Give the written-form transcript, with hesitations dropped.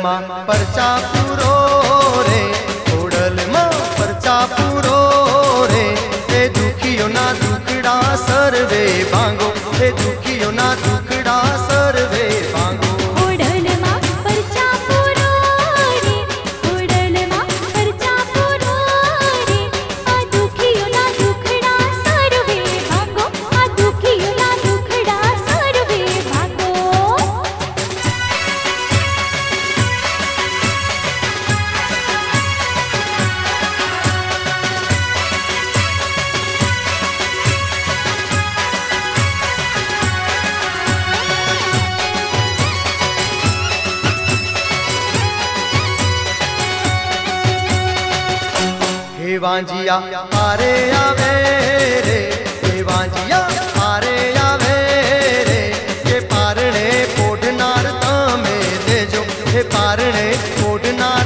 માં પરચા પૂરો રે, ઓડલ માં પરચા પૂરો રે, એ દુખીઓ ના દુખડા સર્વે ભાંગો, એ દુખીઓ ના દુખડા સર્વે ભાંગો. वांजिया आरे आवे रे, वांजिया आरे आवे रे, के पारणे पोढ़नार तमे देजो, हे पारणे पोढ़नार